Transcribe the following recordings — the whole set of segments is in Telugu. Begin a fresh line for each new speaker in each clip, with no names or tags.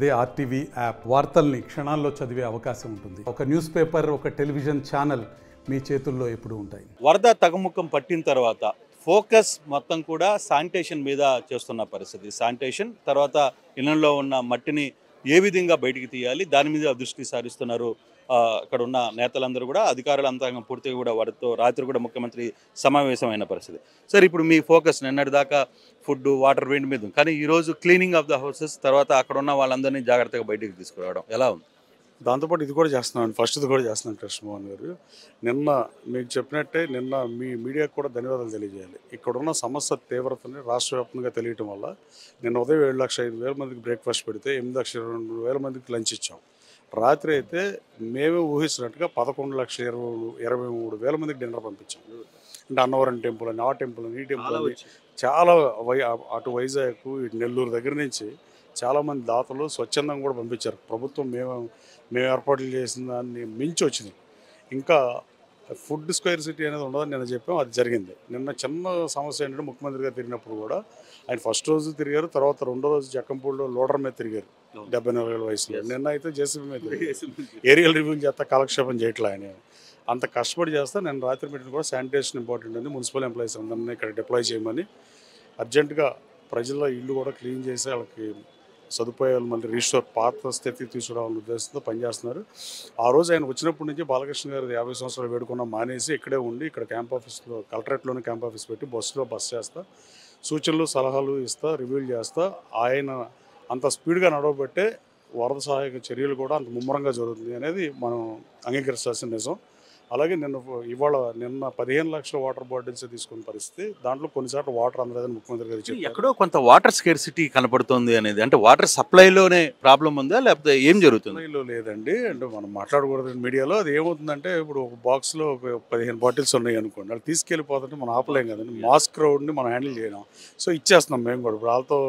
అదే ఆర్టీవీ యాప్ వార్తల్ని క్షణాల్లో చదివే అవకాశం ఉంటుంది. ఒక న్యూస్ పేపర్, ఒక టెలివిజన్ ఛానల్ మీ చేతుల్లో ఎప్పుడూ ఉంటాయి.
వరద తగ్గుముఖం పట్టిన తర్వాత ఫోకస్ మొత్తం కూడా శానిటేషన్ మీద చేస్తున్న పరిస్థితి. శానిటేషన్ తర్వాత ఇళ్లలో ఉన్న మట్టిని ఏ విధంగా బయటికి తీయాలి దాని మీద దృష్టి సారిస్తున్నారు. అక్కడ ఉన్న నేతలందరూ కూడా, అధికారులంతా పూర్తిగా కూడా వారితో రాత్రి కూడా ముఖ్యమంత్రి సమావేశమైన పరిస్థితి. సార్, ఇప్పుడు మీ ఫోకస్ నిన్నటి దాకా ఫుడ్, వాటర్ వీటి మీద, కానీ ఈరోజు క్లీనింగ్ ఆఫ్ ద హౌసెస్, తర్వాత అక్కడ ఉన్న వాళ్ళందరినీ జాగ్రత్తగా బయటికి తీసుకురావడం ఎలా ఉంది?
దాంతోపాటు ఇది కూడా చేస్తున్నాను, ఫస్ట్ది కూడా చేస్తున్నాను కృష్ణమోహన్ గారు. నిన్న మీకు చెప్పినట్టే నిన్న మీ మీడియాకు కూడా ధన్యవాదాలు తెలియజేయాలి. ఇక్కడున్న సమస్య తీవ్రతని రాష్ట్ర వ్యాప్తంగా తెలియటం వల్ల నిన్న ఉదయం 7,05,000 మందికి బ్రేక్ఫాస్ట్ పెడితే 8,02,000 మందికి లంచ్ ఇచ్చాం. రాత్రి అయితే మేమే ఊహిస్తున్నట్టుగా 11,23,000 మందికి డిన్నర్ పంపించాం. అంటే అన్నవరం టెంపుల్ అని, ఆ టెంపుల్ అని, ఈ టెంపుల్ అని, చాలా అటు వైజాగ్ ఇటు నెల్లూరు దగ్గర నుంచి చాలామంది దాతలు స్వచ్ఛందంగా కూడా పంపించారు. ప్రభుత్వం మేము ఏర్పాట్లు చేసిన దాన్ని మించి వచ్చింది. ఇంకా ఫుడ్ స్క్వేర్ సిటీ అనేది ఉండదని నిన్న చెప్పాం, అది జరిగింది. నిన్న చిన్న సమస్య ఏంటంటే ముఖ్యమంత్రి గారు తిరిగినప్పుడు కూడా ఆయన ఫస్ట్ రోజు తిరిగారు, తర్వాత రెండో రోజు జక్కంపూడిలో లోడర్ మీద తిరిగారు 74 ఏళ్ళ వయసులో. నిన్న అయితే జేసీబీ మీద ఏరియల్ రివ్యూ చేస్తా కాలక్షేపం చేయట్లే ఆయన. అంత కష్టపడి చేస్తా నేను రాత్రి మీటింగ్ కూడా శానిటేషన్ ఇంపార్టెంట్ ఉంది, మున్సిపల్ ఎంప్లాయీస్ అందరినీ ఇక్కడ డిప్లాయ్ చేయమని అర్జెంటుగా ప్రజల ఇల్లు కూడా క్లీన్ చేసి వాళ్ళకి సదుపాయాలు మళ్ళీ రీస్టోర్ పాత స్థితికి తీసుకురావాలనే ఉద్దేశంతో పనిచేస్తున్నారు. ఆ రోజు ఆయన వచ్చినప్పటి నుంచి బాలకృష్ణ గారు 50 సంవత్సరాలు వేడుకున్న మానేసి ఇక్కడే ఉండి ఇక్కడ క్యాంప్ ఆఫీస్లో, కలెక్టరేట్లోనే క్యాంప్ ఆఫీస్ పెట్టి బస్ చేస్తా, సూచనలు సలహాలు ఇస్తా, రివ్యూలు చేస్తా. ఆయన అంత స్పీడ్గా నడవబట్టే వరద సహాయక చర్యలు కూడా అంత ముమ్మరంగా జరుగుతుంది అనేది మనం అంగీకరించాల్సిన నిజం. అలాగే ఇవాళ 15 లక్షల వాటర్ బాటిల్స్ తీసుకున్న పరిస్థితి. దాంట్లో కొన్నిసార్లు వాటర్ అందలేదని ముఖ్యమంత్రి గారు చెప్పారు.
ఎక్కడో కొంత వాటర్ స్కేర్సిటీ కనపడుతుంది అనేది, అంటే వాటర్ సప్లైలోనే ప్రాబ్లం ఉందా లేకపోతే ఏం జరుగుతుంది?
సప్లైలో లేదండి, అంటే మనం మాట్లాడకూడదు మీడియాలో. అది ఏమవుతుందంటే ఇప్పుడు ఒక బాక్స్లో 15 బాటిల్స్ ఉన్నాయి అనుకోండి, వాళ్ళు తీసుకెళ్ళిపోతుంటే మనం ఆపలేం కదండి. మాస్ క్రౌడ్ని మనం హ్యాండిల్ చేయడం, సో ఇచ్చేస్తున్నాం మేము కూడా. ఇప్పుడు వాళ్ళతో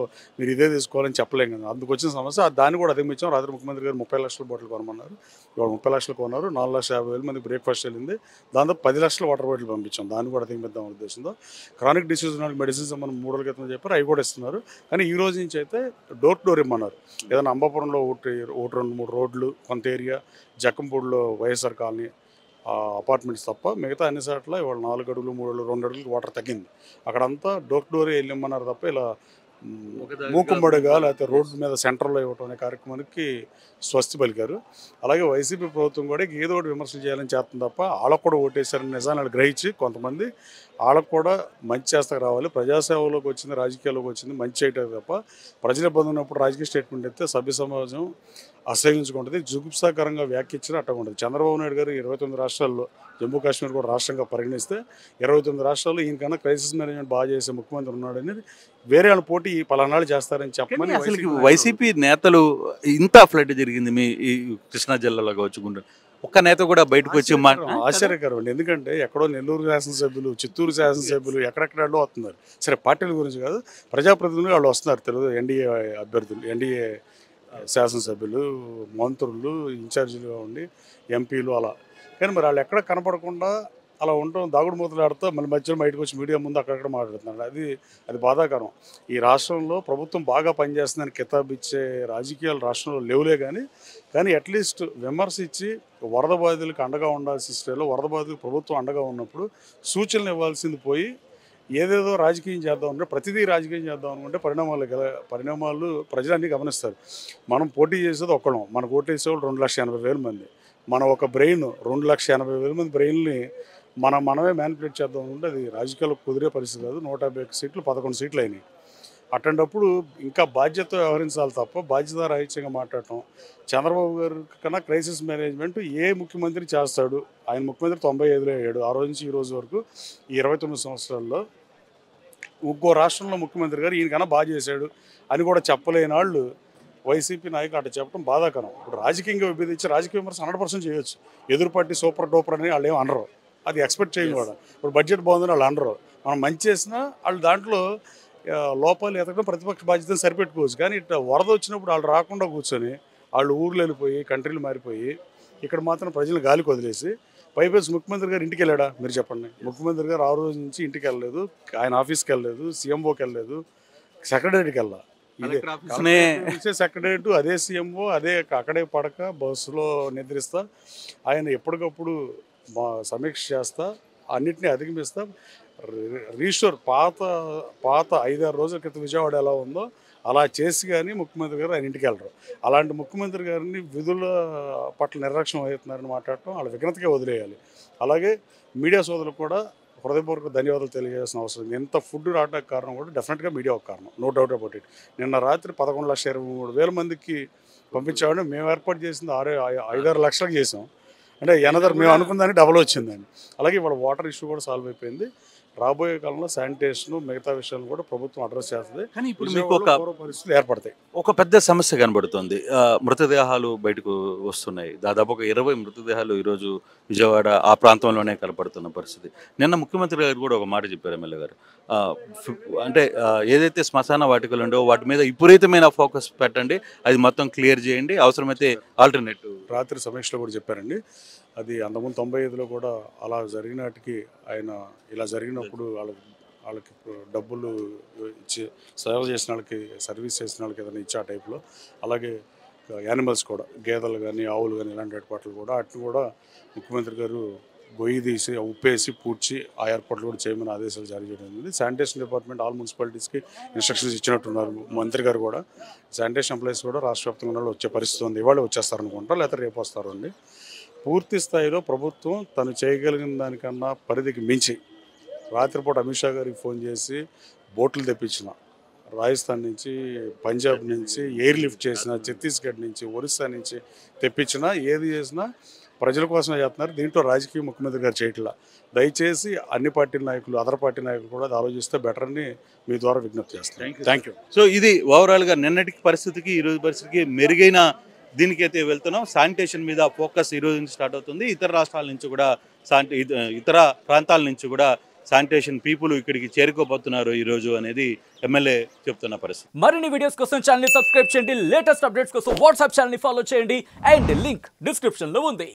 మీరు ఇదే తీసుకోవాలని చెప్పలేం కదా, అందుకు వచ్చిన సమస్య. దాన్ని కూడా అధిగమించాం. రాత్రి ముఖ్యమంత్రి గారు 30 లక్షల బాటిల్ కొనమన్నారు, ఇవాళ 30 లక్షలు కొన్నారు. 4,50,000 మందికి బ్రేక్ఫాస్ట్ వెళ్ళింది. దాంతో 10 లక్షల వాటర్ బాటిల్ పంపించాం. దాన్ని కూడా అధిగమిద్దాం ఉద్దేశంతో. క్రానిక్ డిసీజ్ ఉన్న మెడిసిన్స్ మనం 3 రోజుల క్రితం చెప్పారు, అవి కూడా ఇస్తున్నారు. కానీ ఈ రోజు నుంచి అయితే డోర్ టు డోర్ ఇమ్మన్నారు. ఏదైనా అంబాపురంలో ఒకటి 2-3 రోడ్లు, కొంత ఏరియా, జక్కంపూడిలో వైఎస్ఆర్ కాలనీ అపార్ట్మెంట్స్ తప్ప మిగతా అన్ని చోట్ల ఇవాళ 4 అడుగులు 3 అడుగులు 2 అడుగులు వాటర్ తగ్గింది. అక్కడంతా డోర్ టు డోర్ వెళ్ళిమ్మన్నారు తప్ప ఇలా మూకుమ్మడిగా లేకపోతే రోడ్డు మీద సెంటర్లో ఇవ్వటం అనే కార్యక్రమానికి స్వస్తి పలికారు. అలాగే వైసీపీ ప్రభుత్వం కూడా ఏదో ఒకటి విమర్శలు చేయాలని చేస్తుంది తప్ప వాళ్ళకు కూడా ఓటేశారని నిజాన్ని గ్రహించి కొంతమంది వాళ్ళకు కూడా మంచి చేస్తాకు రావాలి. ప్రజాసేవలోకి వచ్చింది, రాజకీయాల్లోకి వచ్చింది మంచి చేయటం తప్ప ప్రజల ఇబ్బంది ఉన్నప్పుడు రాజకీయ స్టేట్మెంట్ అయితే సభ్య సమాజం అసహించుకుంటుంది. జుగుప్సాకరంగా వ్యాఖ్యించిన అట్ట ఉంటుంది. చంద్రబాబు నాయుడు గారు 29 రాష్ట్రాల్లో, జమ్మూ కాశ్మీర్ కూడా రాష్ట్రంగా పరిగణిస్తే 29 రాష్ట్రాల్లో ఈయనకన్నా క్రైసిస్ మేనేజ్మెంట్ బాగా చేసే ముఖ్యమంత్రి ఉన్నాడని వేరే వాళ్ళ పోటీ పలానాళ్ళు చేస్తారని చెప్పమని
వైసీపీ నేతలు ఇంత ఫ్లడ్ జరిగింది మీ కృష్ణా జిల్లాలో కావచ్చు, గుంటూరు, ఒక్క నేత కూడా బయటకు వచ్చి
ఆశ్చర్యకరం అండి. ఎందుకంటే ఎక్కడో నెల్లూరు శాసనసభ్యులు, చిత్తూరు శాసనసభ్యులు ఎక్కడెక్కడో వస్తున్నారు. సరే, పార్టీల గురించి కాదు, ప్రజాప్రతినిధులు వాళ్ళు వస్తున్నారు. తెలుగు ఎన్డీఏ అభ్యర్థులు, ఎన్డీఏ శాసనసభ్యులు, మంత్రులు, ఇన్ఛార్జీలుగా ఉండి ఎంపీలు అలా. కానీ మరి వాళ్ళు ఎక్కడ కనపడకుండా అలా ఉండటం, దాగుడు మూతలు ఆడుతూ మళ్ళీ మధ్యలో బయటకు వచ్చి మీడియా ముందు అక్కడక్కడ మాట్లాడుతున్నారు. అది బాధాకరం. ఈ రాష్ట్రంలో ప్రభుత్వం బాగా పనిచేస్తుందని కితాబిచ్చే రాజకీయాలు రాష్ట్రంలో లేవులే. కానీ అట్లీస్ట్ విమర్శ ఇచ్చి వరద బాధితులకు అండగా ఉండాల్సిన స్థితిలో వరద బాధితులకు ప్రభుత్వం అండగా ఉన్నప్పుడు సూచనలు ఇవ్వాల్సింది పోయి ఏదేదో రాజకీయం చేద్దాం అంటే, ప్రతిదీ రాజకీయం చేద్దాం అనుకుంటే పరిణామాలు ప్రజలన్నీ గమనిస్తారు. మనం పోటీ చేసేది ఒక్కడం, మనకు ఓటేసేవాళ్ళు 2,80,000 మంది. మన ఒక బ్రెయిన్ 2,80,000 మంది బ్రెయిన్ని మనమే మ్యానిపులేట్ చేద్దాం అనుకుంటే అది రాజకీయాల్లో కుదిరే పరిస్థితి కాదు. 151 సీట్లు 11 సీట్లు అయినాయి. అట్లాంటప్పుడు ఇంకా బాధ్యతతో వ్యవహరించాలి తప్ప బాధ్యత రాహిత్యంగా మాట్లాడటం. చంద్రబాబు గారి కన్నా క్రైసిస్ మేనేజ్మెంట్ ఏ ముఖ్యమంత్రి చేస్తాడు? ఆయన ముఖ్యమంత్రి 95లో అయ్యాడు. ఆ రోజు నుంచి ఈ రోజు వరకు ఈ 29 సంవత్సరాల్లో ఇంకో రాష్ట్రంలో ముఖ్యమంత్రి గారు ఈయనకన్నా బాగా చేశాడు అని కూడా చెప్పలేని వాళ్ళు వైసీపీ నాయకులు అట్లా చెప్పడం బాధాకరం. ఇప్పుడు రాజకీయంగా విభేదించి రాజకీయ విమర్శ 100% చేయొచ్చు. ఎదురు పార్టీ సూపర్ డూపర్ అని వాళ్ళు ఏమి అనరు, అది ఎక్స్పెక్ట్ చేయను కూడా. ఇప్పుడు బడ్జెట్ బాగుందని వాళ్ళు అనరు. మనం మంచి చేసినా వాళ్ళు దాంట్లో లోపాలు ఎతకడం ప్రతిపక్ష బాధ్యతను సరిపెట్టుకోవచ్చు. కానీ ఇట్లా వరద వచ్చినప్పుడు వాళ్ళు రాకుండా కూర్చొని వాళ్ళు ఊర్లు వెళ్ళిపోయి కంట్రీలు మారిపోయి ఇక్కడ మాత్రం ప్రజలు గాలికి వదిలేసి పైపేసి ముఖ్యమంత్రి గారు ఇంటికి వెళ్ళాడా? మీరు చెప్పండి. ముఖ్యమంత్రి గారు ఆ రోజు నుంచి ఇంటికి వెళ్ళలేదు, ఆయన ఆఫీస్కి వెళ్ళలేదు, సీఎంఓకి వెళ్ళలేదు, సెక్రటరీకి వెళ్ళా. ఇదే సెక్రటరేట్, అదే సీఎంఓ, అదే అక్కడే పడక బస్సులో నిద్రిస్తా, ఆయన ఎప్పటికప్పుడు సమీక్ష చేస్తా, అన్నిటినీ అధిగమిస్తా, రీస్టోర్ పాత 5-6 రోజుల క్రితం విజయవాడ ఎలా ఉందో అలా చేసి కానీ ముఖ్యమంత్రి గారు ఆయన ఇంటికి వెళ్ళరు. అలాంటి ముఖ్యమంత్రి గారిని విధుల పట్ల నిర్లక్ష్యం అవుతున్నారని మాట్లాడటం వాళ్ళ విఘ్నతకే వదిలేయాలి. అలాగే మీడియా సోదరులకు కూడా హృదయపూర్వక ధన్యవాదాలు తెలియజేసిన అవసరం ఉంది. ఎంత ఫుడ్ రావడానికి కారణం కూడా డెఫినెట్గా మీడియా ఒక కారణం, నో డౌట్ అబౌట్ ఇట్. నిన్న రాత్రి 11,23,000 మందికి పంపించామని మేము ఏర్పాటు చేసింది 5-6 లక్షలకు చేసాం. అంటే ఎనదర్ మేము అనుకున్నదానికి డబల్ వచ్చిందని. అలాగే ఇవాళ వాటర్ ఇష్యూ కూడా సాల్వ్ అయిపోయింది. రాబోయే కాలంలో శానిటేషన్ మిగతా విషయాలు కూడా ప్రభుత్వం అడ్రస్ చేస్తుంది.
కానీ ఇప్పుడు మీకు ఒక
పరిస్థితులు ఏర్పడతాయి.
ఒక పెద్ద సమస్య కనబడుతుంది. మృతదేహాలు బయటకు వస్తున్నాయి. దాదాపు ఒక 20 మృతదేహాలు ఈరోజు విజయవాడ ఆ ప్రాంతంలోనే కనపడుతున్న పరిస్థితి. నిన్న ముఖ్యమంత్రి గారు కూడా ఒక మాట చెప్పారు ఎమ్మెల్యే గారు, అంటే ఏదైతే శ్మశాన వాటికలు ఉండో వాటి మీద విపరీతమైన ఫోకస్ పెట్టండి, అది మొత్తం క్లియర్ చేయండి, అవసరమైతే ఆల్టర్నేటివ్.
రాత్రి సమీక్షలో కూడా చెప్పారండి. అది అంతకుముందు 95లో కూడా అలా జరిగినాటికి ఆయన ఇలా జరిగినప్పుడు వాళ్ళకి డబ్బులు ఇచ్చి సేవ చేసిన వాళ్ళకి, సర్వీస్ చేసిన వాళ్ళకి ఏదైనా ఇచ్చే ఆ టైప్లో. అలాగే యానిమల్స్ కూడా, గేదెలు కానీ ఆవులు కానీ ఇలాంటి ఏర్పాట్లు కూడా అటు కూడా ముఖ్యమంత్రి గారు గొయ్యి తీసి ఉప్పేసి పూడ్చి ఆ ఏర్పాట్లు కూడా చేయమని ఆదేశాలు జారీ చేయడం జరిగింది. శానిటేషన్ డిపార్ట్మెంట్ ఆల్ మున్సిపాలిటీస్కి ఇన్స్ట్రక్షన్స్ ఇచ్చినట్టున్నారు మంత్రి గారు కూడా. శానిటేషన్ ఎంప్లాయీస్ కూడా రాష్ట్ర వ్యాప్తంగా వచ్చే పరిస్థితి ఉంది. ఇవాళ వచ్చేస్తారనుకుంటా, లేకపోతే రేపు వస్తారండి. పూర్తి స్థాయిలో ప్రభుత్వం తను చేయగలిగిన దానికన్నా పరిధికి మించి రాత్రిపూట అమిత్ షా గారికి ఫోన్ చేసి బోట్లు తెప్పించిన, రాజస్థాన్ నుంచి, పంజాబ్ నుంచి ఎయిర్ లిఫ్ట్ చేసిన, ఛత్తీస్గఢ్ నుంచి, ఒరిస్సా నుంచి తెప్పించినా ఏది చేసినా ప్రజల కోసమే చేస్తున్నారు. దీంట్లో రాజకీయ ముఖ్యమంత్రి గారు చేయట్లా. దయచేసి అన్ని పార్టీల నాయకులు, అదర్ పార్టీ నాయకులు కూడా అది ఆలోచిస్తే బెటర్ అని మీ ద్వారా విజ్ఞప్తి చేస్తాను. Thank you.
సో ఇది ఓవరాల్గా నిన్నటి పరిస్థితికి ఈరోజు పరిస్థితికి మెరుగైన దీనికైతే వెళ్తున్నాం. శానిటేషన్ మీద ఫోకస్ ఈరోజు నుంచి స్టార్ట్ అవుతుంది. ఇతర రాష్ట్రాల నుంచి కూడా ఇతర ప్రాంతాల నుంచి కూడా శానిటేషన్ పీపుల్ ఇక్కడికి చేరుకోబోతున్నారు ఈరోజు అనేది ఎమ్మెల్యే చెప్తున్న పరిస్థితి.
మరిన్ని వీడియోస్ కోసం ఛానల్ ని సబ్స్క్రైబ్ చేయండి, లేటెస్ట్ అప్డేట్స్ కోసం వాట్సాప్ ఛానల్ ని ఫాలో చేయండి, అండ్ లింక్ డిస్క్రిప్షన్ లో ఉంది.